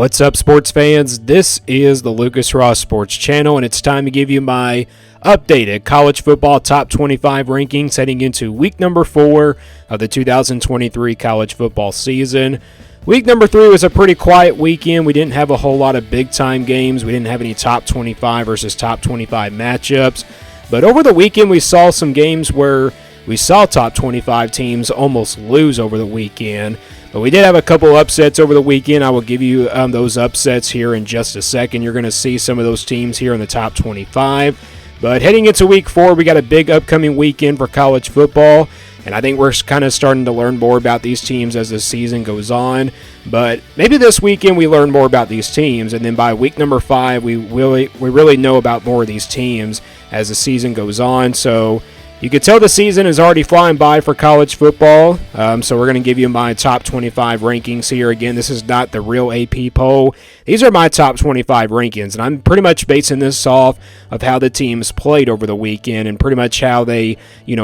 What's up, sports fans? This is the Lucas Ross Sports Channel, and it's time to give you my updated college football top 25 rankings heading into week number 4 of the 2023 college football season. Week number 3 was a pretty quiet weekend. We didn't have a whole lot of big-time games. We didn't have any top 25 versus top 25 matchups. But over the weekend, we saw some games where we saw top 25 teams almost lose over the weekend. But we did have a couple upsets over the weekend. I will give you those upsets here in just a second. You're going to see some of those teams here in the top 25. But heading into week 4, we got a big upcoming weekend for college football. And I think we're kind of starting to learn more about these teams as the season goes on. But maybe this weekend we learn more about these teams. And then by week number 5, we really know about more of these teams as the season goes on. So you can tell the season is already flying by for college football, so we're going to give you my top 25 rankings here. Again, this is not the real AP poll. These are my top 25 rankings, and I'm pretty much basing this off of how the teams played over the weekend and pretty much how they,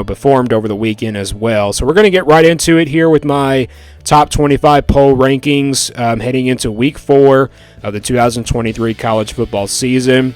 performed over the weekend as well. So we're going to get right into it here with my top 25 poll rankings heading into week 4 of the 2023 college football season.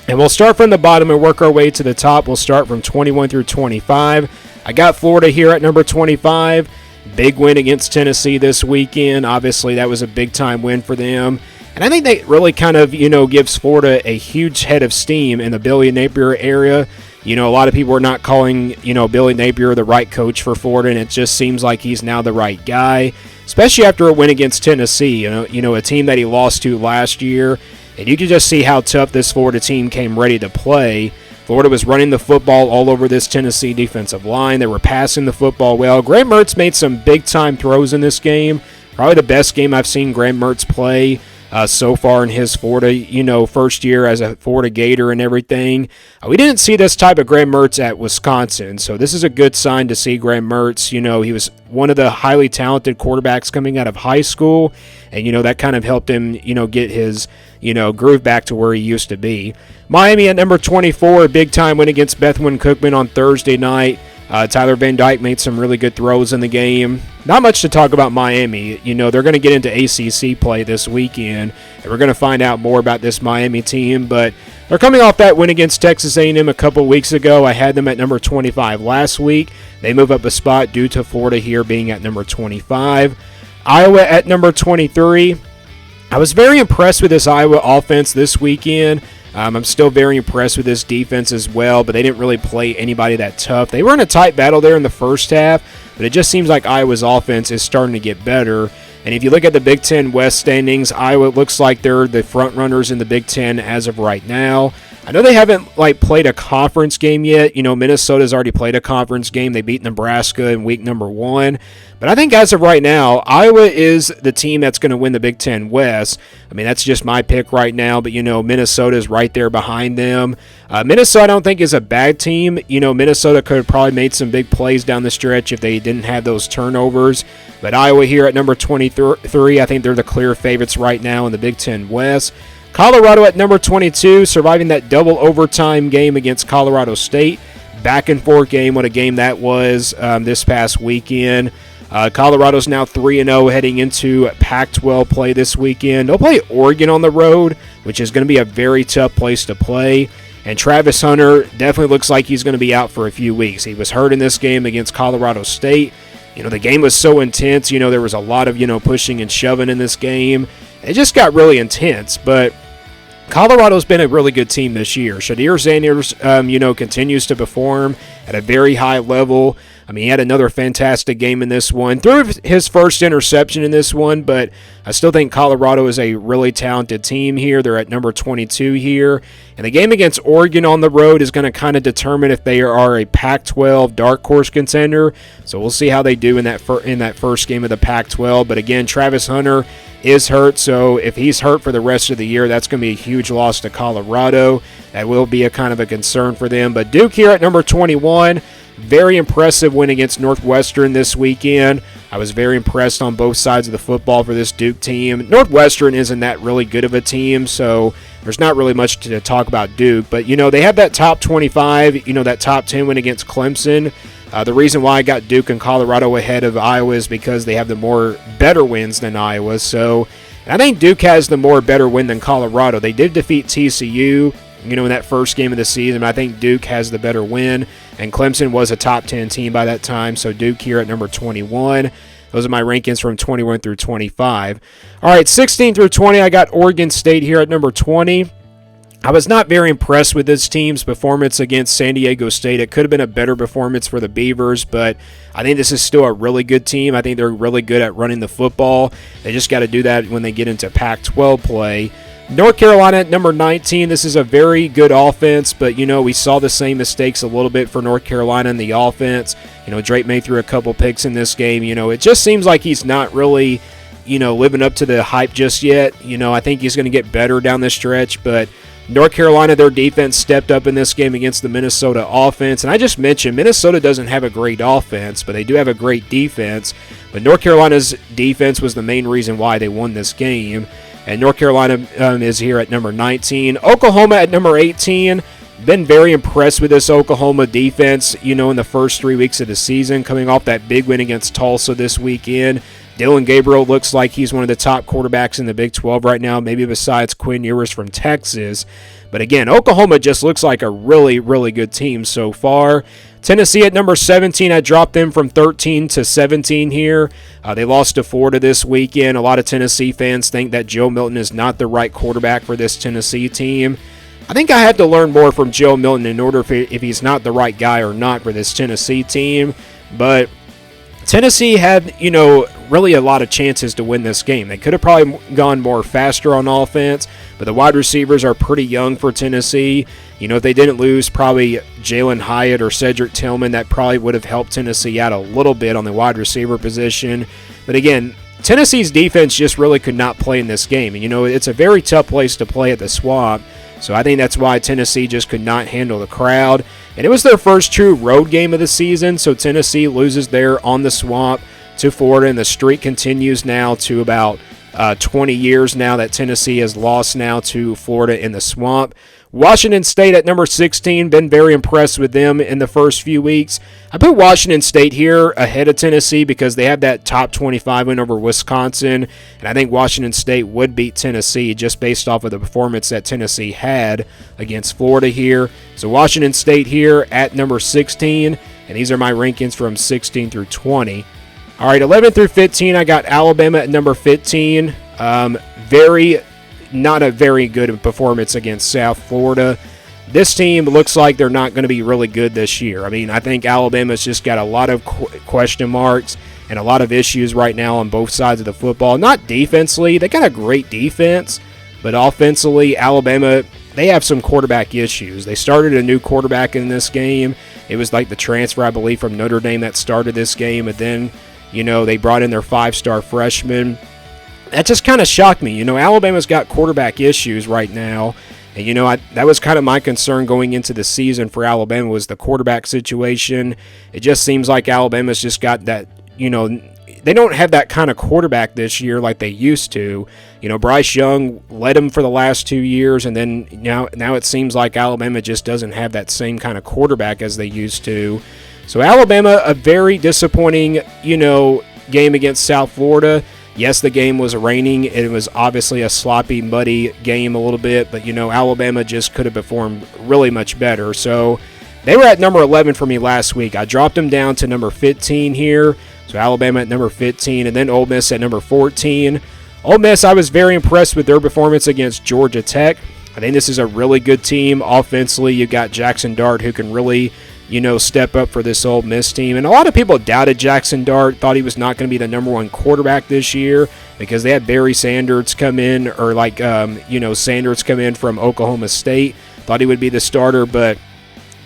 And we'll start from the bottom and work our way to the top. We'll start from 21 through 25. I got Florida here at number 25. Big win against Tennessee this weekend. Obviously, that was a big-time win for them. And I think that really kind of, gives Florida a huge head of steam in the Billy Napier area. A lot of people are not calling, Billy Napier the right coach for Florida, and it just seems like he's now the right guy, especially after a win against Tennessee, a team that he lost to last year. And you can just see how tough this Florida team came ready to play. Florida was running the football all over this Tennessee defensive line. They were passing the football well. Graham Mertz made some big-time throws in this game. Probably the best game I've seen Graham Mertz play so far in his Florida, first year as a Florida Gator and everything. We didn't see this type of Graham Mertz at Wisconsin, so this is a good sign to see Graham Mertz. He was one of the highly talented quarterbacks coming out of high school, and, that kind of helped him, get his, groove back to where he used to be. Miami at number 24, a big-time win against Bethune Cookman on Thursday night. Tyler Van Dyke made some really good throws in the game. Not much to talk about Miami. They're going to get into ACC play this weekend, and we're going to find out more about this Miami team. But they're coming off that win against Texas A&M a couple weeks ago. I had them at number 25 last week. They move up a spot due to Florida here being at number 25. Iowa at number 23. I was very impressed with this Iowa offense this weekend. I'm still very impressed with this defense as well, but they didn't really play anybody that tough. They were in a tight battle there in the first half, but it just seems like Iowa's offense is starting to get better. And if you look at the Big Ten West standings, Iowa looks like they're the front runners in the Big Ten as of right now. I know they haven't played a conference game yet. Minnesota's already played a conference game. They beat Nebraska in week number 1. But I think as of right now, Iowa is the team that's going to win the Big Ten West. I mean, that's just my pick right now. But, Minnesota's right there behind them. Minnesota I don't think is a bad team. Minnesota could have probably made some big plays down the stretch if they didn't have those turnovers. But Iowa here at number 23, I think they're the clear favorites right now in the Big Ten West. Colorado at number 22, surviving that double overtime game against Colorado State. Back and forth game, what a game that was this past weekend. Colorado's now 3-0 heading into Pac-12 play this weekend. They'll play Oregon on the road, which is going to be a very tough place to play. And Travis Hunter definitely looks like he's going to be out for a few weeks. He was hurt in this game against Colorado State. The game was so intense. There was a lot of, pushing and shoving in this game. It just got really intense, but Colorado's been a really good team this year. Shadir Sanders, continues to perform at a very high level. I mean, he had another fantastic game in this one. Threw his first interception in this one, but I still think Colorado is a really talented team here. They're at number 22 here. And the game against Oregon on the road is going to kind of determine if they are a Pac-12 dark horse contender. So we'll see how they do in that first game of the Pac-12. But again, Travis Hunter is hurt, so if he's hurt for the rest of the year, that's going to be a huge loss to Colorado. That will be a kind of a concern for them. But Duke here at number 21. Very impressive win against Northwestern this weekend. I was very impressed on both sides of the football for this Duke team. Northwestern isn't that really good of a team, so there's not really much to talk about Duke. But, they have that top 25, that top 10 win against Clemson. The reason why I got Duke and Colorado ahead of Iowa is because they have the better wins than Iowa. So And I think Duke has the better win than Colorado. They did defeat TCU, in that first game of the season. I think Duke has the better win, and Clemson was a top 10 team by that time, so Duke here at number 21. Those are my rankings from 21 through 25. All right, 16 through 20, I got Oregon State here at number 20. I was not very impressed with this team's performance against San Diego State. It could have been a better performance for the Beavers, but I think this is still a really good team. I think they're really good at running the football. They just got to do that when they get into Pac-12 play. North Carolina at number 19. This is a very good offense, but, we saw the same mistakes a little bit for North Carolina in the offense. Drake May threw a couple picks in this game. It just seems like he's not really, living up to the hype just yet. I think he's going to get better down the stretch, but North Carolina, their defense stepped up in this game against the Minnesota offense. And I just mentioned Minnesota doesn't have a great offense, but they do have a great defense. But North Carolina's defense was the main reason why they won this game. And North Carolina is here at number 19. Oklahoma at number 18. Been very impressed with this Oklahoma defense, in the first 3 weeks of the season, coming off that big win against Tulsa this weekend. Dylan Gabriel looks like he's one of the top quarterbacks in the Big 12 right now, maybe besides Quinn Ewers from Texas. But again, Oklahoma just looks like a really, really good team so far. Tennessee at number 17, I dropped them from 13 to 17 here. They lost to Florida this weekend. A lot of Tennessee fans think that Joe Milton is not the right quarterback for this Tennessee team. I think I have to learn more from Joe Milton in order if he's not the right guy or not for this Tennessee team. But Tennessee had, really a lot of chances to win this game. They could have probably gone more faster on offense, but the wide receivers are pretty young for Tennessee. If they didn't lose probably Jalen Hyatt or Cedric Tillman, that probably would have helped Tennessee out a little bit on the wide receiver position. But again, Tennessee's defense just really could not play in this game. And, it's a very tough place to play at the Swamp. So I think that's why Tennessee just could not handle the crowd. And it was their first true road game of the season, so Tennessee loses there on the Swamp to Florida, and the streak continues now to about 20 years now that Tennessee has lost now to Florida in the Swamp. Washington State at number 16, been very impressed with them in the first few weeks. I put Washington State here ahead of Tennessee because they have that top 25 win over Wisconsin, and I think Washington State would beat Tennessee just based off of the performance that Tennessee had against Florida here. So Washington State here at number 16, and these are my rankings from 16 through 20. All right, 11 through 15, I got Alabama at number 15. Not a very good performance against South Florida. This team looks like they're not going to be really good this year. I think Alabama's just got a lot of question marks and a lot of issues right now on both sides of the football. Not defensively. They got a great defense, but offensively, Alabama, they have some quarterback issues. They started a new quarterback in this game. It was like the transfer, I believe, from Notre Dame that started this game, and then they brought in their 5-star freshman. That just kind of shocked me. Alabama's got quarterback issues right now. And, that was kind of my concern going into the season for Alabama was the quarterback situation. It just seems like Alabama's just got that, they don't have that kind of quarterback this year like they used to. Bryce Young led them for the last 2 years, and then now it seems like Alabama just doesn't have that same kind of quarterback as they used to. So Alabama, a very disappointing, game against South Florida. Yes, the game was raining. It was obviously a sloppy, muddy game a little bit, but, Alabama just could have performed really much better. So they were at number 11 for me last week. I dropped them down to number 15 here. So Alabama at number 15, and then Ole Miss at number 14. Ole Miss, I was very impressed with their performance against Georgia Tech. I think this is a really good team. Offensively, you got Jackson Dart who can really step up for this Ole Miss team. And a lot of people doubted Jackson Dart, thought he was not going to be the number one quarterback this year because they had Barry Sanders come in, or Sanders come in from Oklahoma State. Thought he would be the starter, but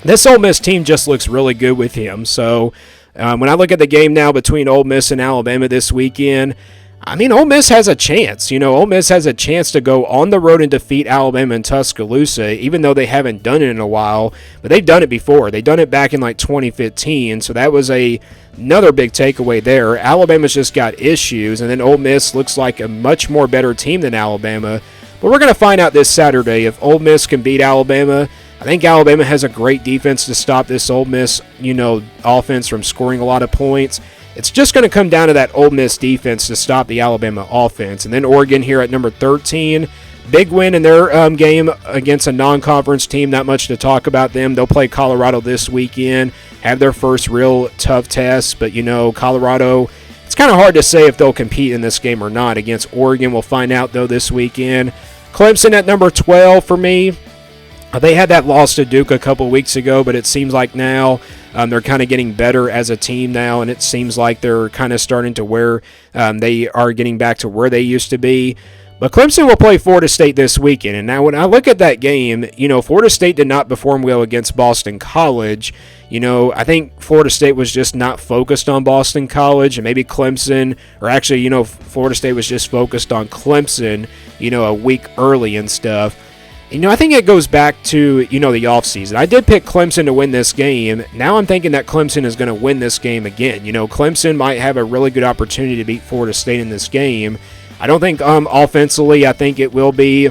this Ole Miss team just looks really good with him. So when I look at the game now between Ole Miss and Alabama this weekend, Ole Miss has a chance. Ole Miss has a chance to go on the road and defeat Alabama in Tuscaloosa, even though they haven't done it in a while. But they've done it before. They've done it back in 2015, so that was another big takeaway there. Alabama's just got issues, and then Ole Miss looks like a much more better team than Alabama. But we're going to find out this Saturday if Ole Miss can beat Alabama. I think Alabama has a great defense to stop this Ole Miss, offense from scoring a lot of points. it's just going to come down to that Ole Miss defense to stop the Alabama offense. And then Oregon here at number 13. Big win in their game against a non-conference team. Not much to talk about them. They'll play Colorado this weekend, have their first real tough test. But, Colorado, it's kind of hard to say if they'll compete in this game or not against Oregon. We'll find out, though, this weekend. Clemson at number 12 for me. They had that loss to Duke a couple weeks ago, but it seems like now they're kind of getting better as a team now, and it seems like they're kind of starting to where they are getting back to where they used to be. But Clemson will play Florida State this weekend. And now when I look at that game, Florida State did not perform well against Boston College. I think Florida State was just not focused on Boston College, and maybe Clemson, or actually, Florida State was just focused on Clemson, a week early and stuff. I think it goes back to, the offseason. I did pick Clemson to win this game. Now I'm thinking that Clemson is going to win this game again. Clemson might have a really good opportunity to beat Florida State in this game. I don't think offensively, I think it will be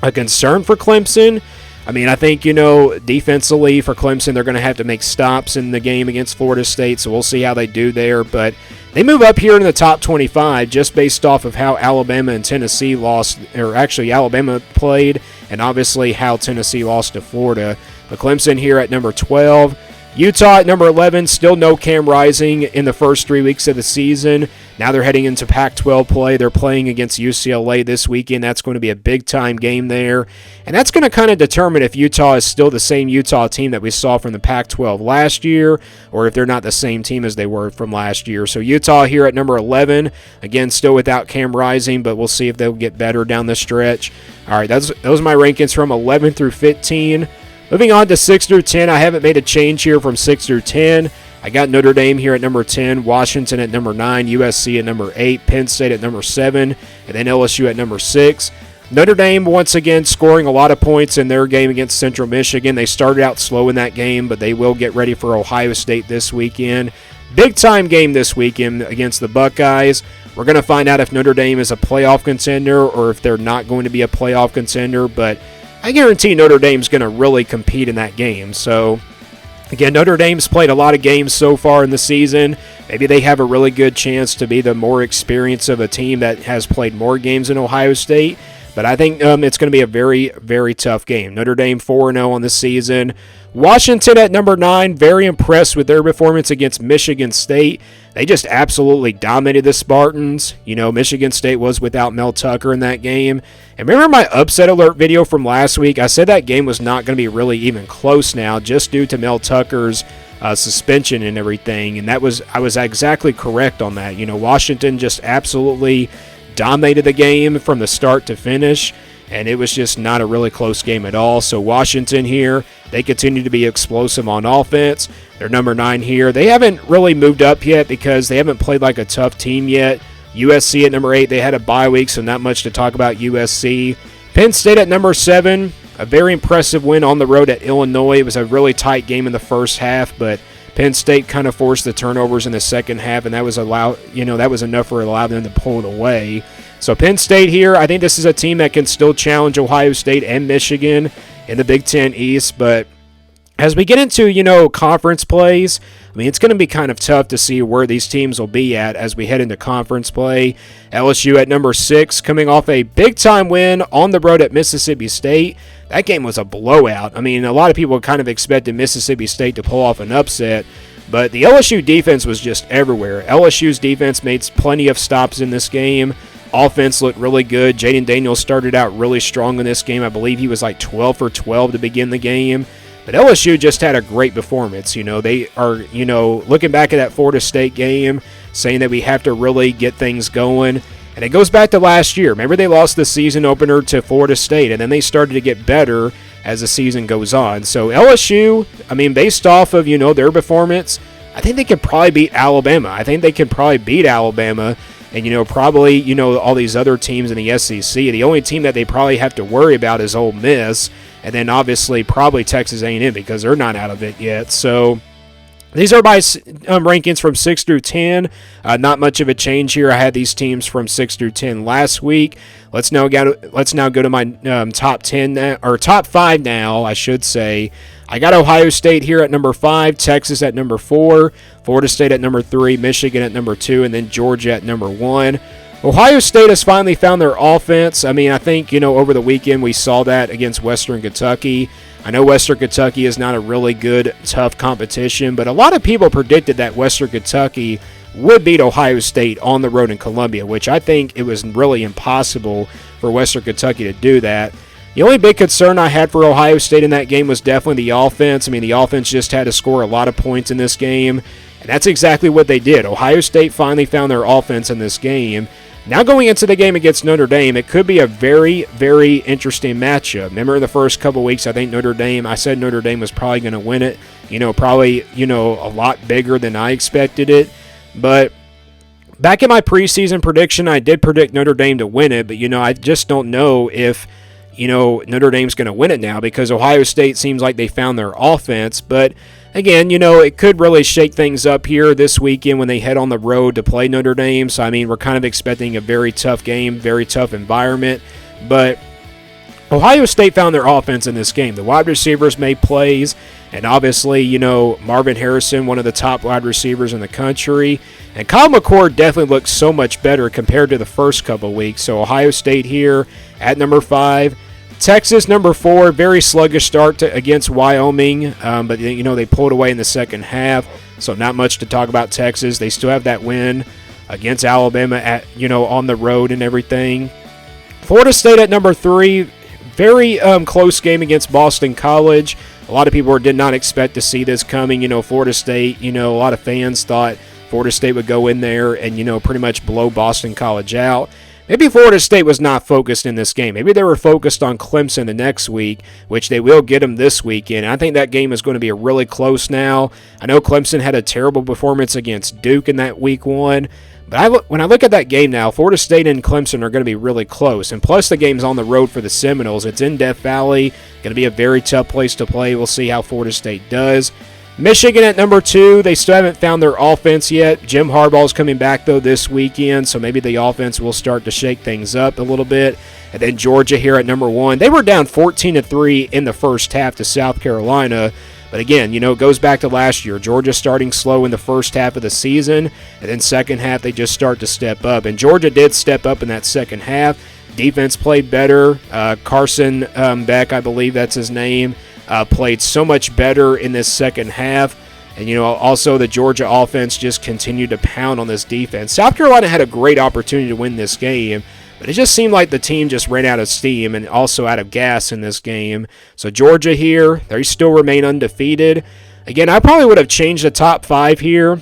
a concern for Clemson. I think, defensively for Clemson, they're going to have to make stops in the game against Florida State, so we'll see how they do there. But they move up here in the top 25 just based off of how Alabama and Tennessee lost, or actually Alabama played, and obviously how Tennessee lost to Florida. But Clemson here at number 12. Utah at number 11, still no Cam Rising in the first 3 weeks of the season. Now they're heading into Pac-12 play. They're playing against UCLA this weekend. That's going to be a big-time game there. And that's going to kind of determine if Utah is still the same Utah team that we saw from the Pac-12 last year, or if they're not the same team as they were from last year. So Utah here at number 11, again, still without Cam Rising, but we'll see if they'll get better down the stretch. All right, those are my rankings from 11 through 15. Moving on to 6 through 10, I haven't made a change here from 6 through 10. I got Notre Dame here at number 10, Washington at number 9, USC at number 8, Penn State at number 7, and then LSU at number 6. Notre Dame, once again, scoring a lot of points in their game against Central Michigan. They started out slow in that game, but they will get ready for Ohio State this weekend. Big-time game this weekend against the Buckeyes. We're going to find out if Notre Dame is a playoff contender or if they're not going to be a playoff contender, but I guarantee Notre Dame's going to really compete in that game. So, again, Notre Dame's played a lot of games so far in the season. Maybe they have a really good chance to be the more experienced of a team that has played more games than Ohio State. But I think it's going to be a very, very tough game. Notre Dame 4-0 on the season. Washington at number 9, very impressed with their performance against Michigan State. They just absolutely dominated the Spartans. Michigan State was without Mel Tucker in that game. And remember my upset alert video from last week? I said that game was not going to be really even close now just due to Mel Tucker's suspension and everything. And I was exactly correct on that. Washington just absolutely dominated the game from the start to finish. And it was just not a really close game at all. So Washington here, they continue to be explosive on offense. They're number 9 here. They haven't really moved up yet because they haven't played like a tough team yet. USC at number 8, they had a bye week, so not much to talk about USC. Penn State at number 7, a very impressive win on the road at Illinois. It was a really tight game in the first half, but Penn State kind of forced the turnovers in the second half, and that was enough for allowing them to pull it away. So Penn State here, I think this is a team that can still challenge Ohio State and Michigan in the Big Ten East. But as we get into, conference plays, it's going to be kind of tough to see where these teams will be at as we head into conference play. LSU at number 6, coming off a big-time win on the road at Mississippi State. That game was a blowout. A lot of people kind of expected Mississippi State to pull off an upset, but the LSU defense was just everywhere. LSU's defense made plenty of stops in this game. Offense looked really good. Jaden Daniels started out really strong in this game. I believe he was like 12 for 12 to begin the game. But LSU just had a great performance. They are, looking back at that Florida State game, saying that we have to really get things going. And it goes back to last year. Remember, they lost the season opener to Florida State, and then they started to get better as the season goes on. So LSU, based off of, their performance, I think they could probably beat Alabama. And, probably, all these other teams in the SEC. The only team that they probably have to worry about is Ole Miss. And then, obviously, probably Texas A&M because they're not out of it yet. So, These are my rankings from 6 through 10. Not much of a change here. I had these teams from 6 through 10 last week. Let's now go to my top 10 or top 5 now, I should say. I got Ohio State here at number 5, Texas at number 4, Florida State at number 3, Michigan at number 2, and then Georgia at number 1. Ohio State has finally found their offense. I mean, I think, over the weekend we saw that against Western Kentucky. I know Western Kentucky is not a really good, tough competition, but a lot of people predicted that Western Kentucky would beat Ohio State on the road in Columbia, which I think it was really impossible for Western Kentucky to do that. The only big concern I had for Ohio State in that game was definitely the offense. I mean, the offense just had to score a lot of points in this game, and that's exactly what they did. Ohio State finally found their offense in this game. Now going into the game against Notre Dame, it could be a very, very interesting matchup. Remember in the first couple weeks, I said Notre Dame was probably going to win it. Probably, a lot bigger than I expected it. But back in my preseason prediction, I did predict Notre Dame to win it. But, I just don't know if, Notre Dame's going to win it now because Ohio State seems like they found their offense. But again, it could really shake things up here this weekend when they head on the road to play Notre Dame. So, I mean, we're kind of expecting a very tough game, very tough environment. But Ohio State found their offense in this game. The wide receivers made plays, and obviously, Marvin Harrison, one of the top wide receivers in the country. And Kyle McCord definitely looks so much better compared to the first couple weeks. So, Ohio State here at number 5. Texas, number 4, very sluggish start against Wyoming, but they pulled away in the second half, so not much to talk about Texas. They still have that win against Alabama at on the road and everything. Florida State at number 3, very close game against Boston College. A lot of people did not expect to see this coming. Florida State, a lot of fans thought Florida State would go in there and pretty much blow Boston College out. Maybe Florida State was not focused in this game. Maybe they were focused on Clemson the next week, which they will get them this weekend. I think that game is going to be really close now. I know Clemson had a terrible performance against Duke in that week 1. But when I look at that game now, Florida State and Clemson are going to be really close. And plus the game's on the road for the Seminoles. It's in Death Valley. Going to be a very tough place to play. We'll see how Florida State does. Michigan at number 2, they still haven't found their offense yet. Jim Harbaugh's coming back, though, this weekend, so maybe the offense will start to shake things up a little bit. And then Georgia here at number 1. They were down 14-3 in the first half to South Carolina. But again, it goes back to last year. Georgia starting slow in the first half of the season, and then second half they just start to step up. And Georgia did step up in that second half. Defense played better. Carson Beck, I believe that's his name, played so much better in this second half. And, also the Georgia offense just continued to pound on this defense. South Carolina had a great opportunity to win this game, but it just seemed like the team just ran out of steam and also out of gas in this game. So Georgia here, they still remain undefeated. Again, I probably would have changed the top 5 here.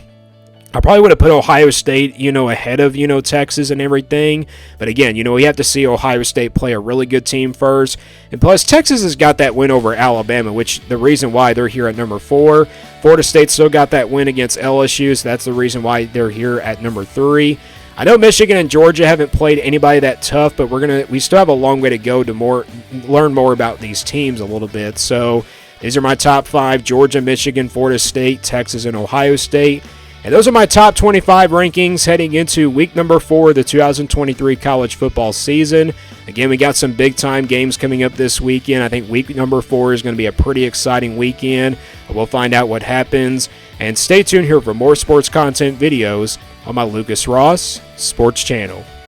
I probably would have put Ohio State, ahead of, Texas and everything. But again, we have to see Ohio State play a really good team first. And plus, Texas has got that win over Alabama, which the reason why they're here at number 4. Florida State still got that win against LSU, so that's the reason why they're here at number 3. I know Michigan and Georgia haven't played anybody that tough, but we still have a long way to go to learn more about these teams a little bit. So these are my top 5: Georgia, Michigan, Florida State, Texas, and Ohio State. And those are my top 25 rankings heading into week number 4 of the 2023 college football season. Again, we got some big-time games coming up this weekend. I think week number 4 is going to be a pretty exciting weekend. We'll find out what happens. And stay tuned here for more sports content videos on my Lucas Ross Sports Channel.